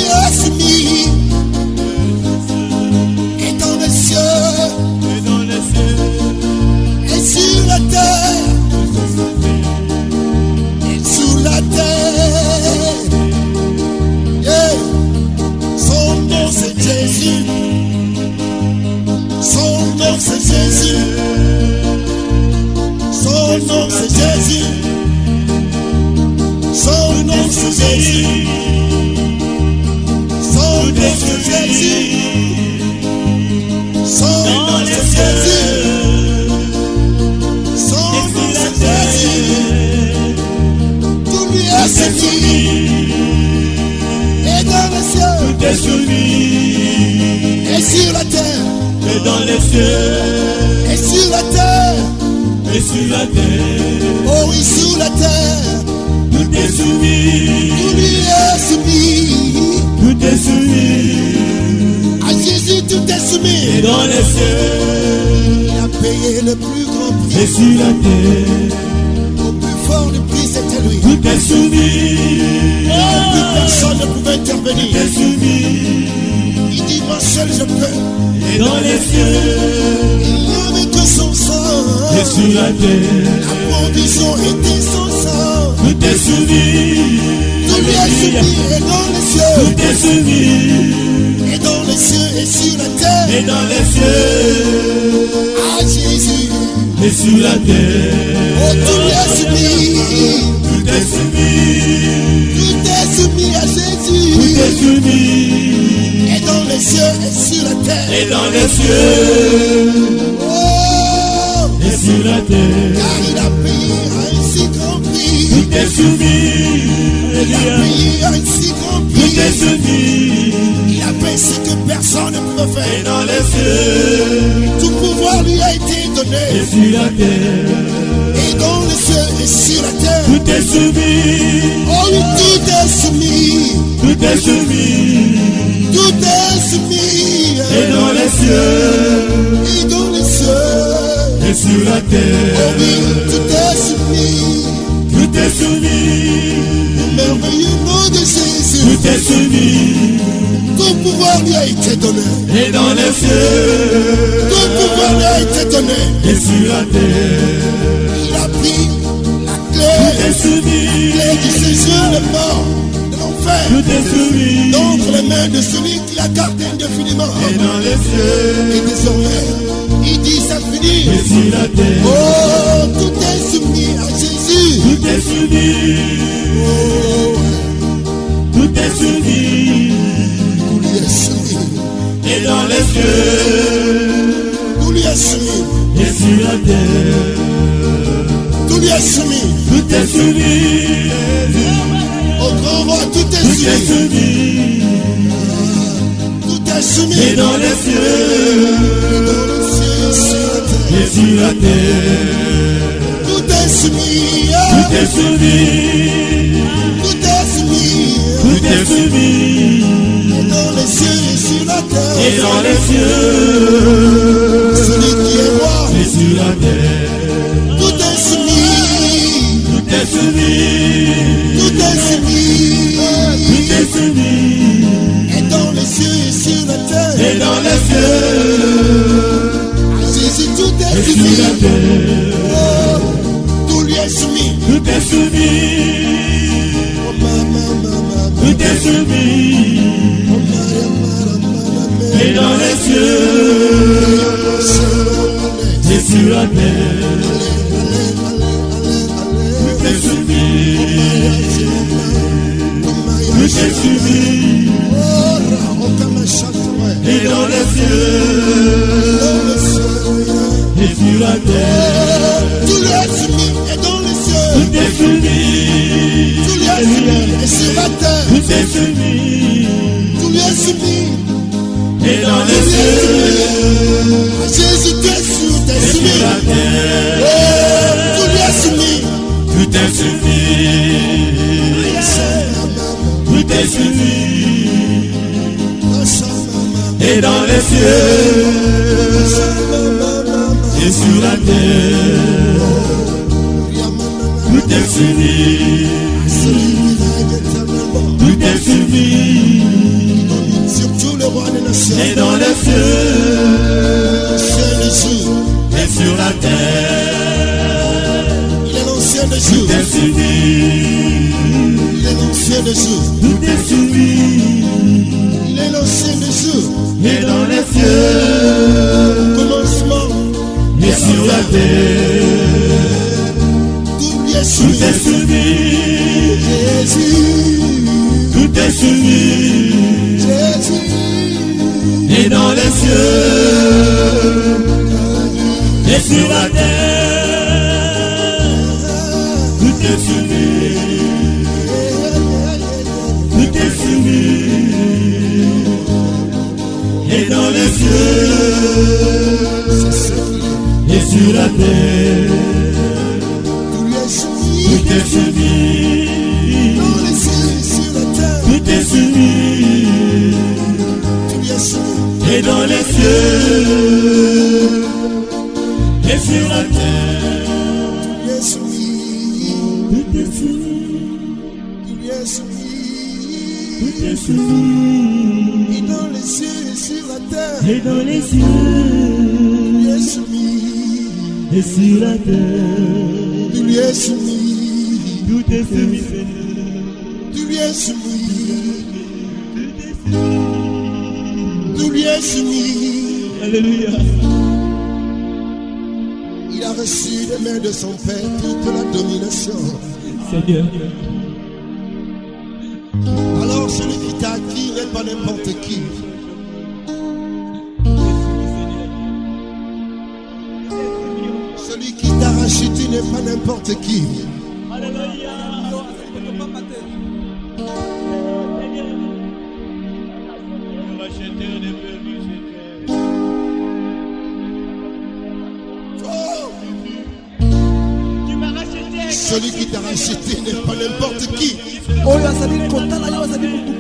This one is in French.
est soumis. Et dans les cieux, et sur la terre, et sous la terre. Yeah. Son nom c'est Jésus. Son nom c'est Jésus. Son nom c'est Jésus. Son nom c'est Jésus. Son nom c'est Jésus. Son nom c'est Jésus. Son nom c'est Jésus. Tout lui est soumis. Et dans les cieux, Tout est soumis. et sur la terre, Et dans les cieux, et sur la terre. et sur la terre, Oh oui, sur la terre, tout est soumis. tout lui est soumis. Tout est soumis. À Jésus, tout est Et soumis. dans les cieux, Il a payé le plus grand et prix. sur la terre, Au plus fort du prix, c'était lui. tout est soumis. Plus personne ne pouvait intervenir. Tout est soumis. Il dit, moi seul je peux. Et dans les cieux, Il n'y avait que son sang. et sur la terre, La provision était son sang. tout est soumis. Tout lui est soumis. Et dans les cieux, Tout est soumis. et dans les cieux, et sur la terre. Et dans les cieux, À Jésus, et sur la terre, oh, tout lui est soumis. tout est soumis. Tout est soumis à Tout Jésus. est soumis. Et dans les cieux, et sur la terre. Et dans les cieux, Oh, et sur la terre, car il a payé un si grand prix. tout est soumis. Il a payé un si grand Tout prix. est soumis. Il a fait ce que personne ne pouvait Et faire. dans les cieux, Tout pouvoir lui a été et donné. sur la terre, Et dans les cieux et sur la terre. tout est soumis. Oh oui, tout est soumis. Tout est soumis. Tout est soumis. Et dans les cieux, Et dans les cieux. et sur la Oh oui, terre, tout est soumis. tout est soumis. Merveilleux nom de Jésus. Tout est soumis. Tout pouvoir lui a été donné. Et dans les cieux, Tout pouvoir lui a été donné. et sur la terre, Il a pris la tout clé est soumis. du séjour de mort, de l'enfer, Tout est soumis. d'entre les mains de celui qui la garde indéfiniment. Et dans les cieux, Et désormais, il dit c'est fini. et sur la terre, Oh, tout est soumis à Jésus. tout est soumis. Oh, Tout est soumis. tout lui est soumis. Et dans les cieux, Tout lui est soumis. et sur la terre, Tout lui est soumis. tout est soumis. Au grand roi, tout est Tout est soumis. soumis. Tout est soumis. Et dans les cieux, Et dans le ciel, sur la terre. et sur la terre, Tout est soumis. tout est soumis. Tout est soumis. Tout est soumis. Et dans les cieux et sur la terre. Et dans les cieux, Celui qui est roi. et sur la terre, Tout est soumis. tout est soumis. Tout est soumis. Tout est soumis. Et dans les cieux et sur la terre. Et dans les cieux, À Jésus, tout et est sur la soumis. terre, Oh, tout lui est soumis. tout est soumis. Oh, mama. Tout est soumis. Oh, mama. Et dans les cieux, et sur la terre, tout est soumis. Tout est soumis. Et dans les cieux, et sur la terre, Tout lui est soumis. Et dans les cieux. tout est soumis. Tout lui est soumis. Et sur la terre. Tout est soumis. Tout lui est soumis. Et dans les cieux, À Jésus, tu es sûr, tu es et sur soumis. la terre, Oh, tout lui est soumis. tout est soumis. Tout est soumis. Et dans les cieux, et sur la terre, tout est soumis. Tout est soumis. et dans les cieux, L'ancien des jours, et sur la terre. il est l'ancien des Tout jours, est soumis, il est l'ancien des jours, tout est soumis, il est l'ancien des jours, et dans les cieux, commencement, et sur la terre. tout lui est Tout soumis. est soumis, Jésus, tout est soumis, Jésus, et dans les cieux, et sur la terre. Tout est soumis, tout est soumis, et dans les cieux, c'est ce qu'il est. et sur la terre. Tout lui est soumis. Tout est soumis, Dans les cieux et sur la terre, tout est soumis, tout lui est soumis. et dans les cieux, et sur la terre. Tout lui est soumis. Tout est soumis, Tout lui est soumis. tout est soumis, Et dans les cieux et sur la terre, et dans les tout cieux, lui est soumis. et sur la terre. Tout lui est soumis. Tout est soumis, Seigneur. Tout lui est soumis. Tout lui est soumis. Alléluia. Il a reçu des mains de son Père toute la domination. Seigneur. Alors celui qui t'a acquis n'est pas n'importe qui. Celui qui t'a racheté n'est pas n'importe qui. Oh! Celui qui t'a racheté n'est pas n'importe qui. oyo azali kotala yo azali motu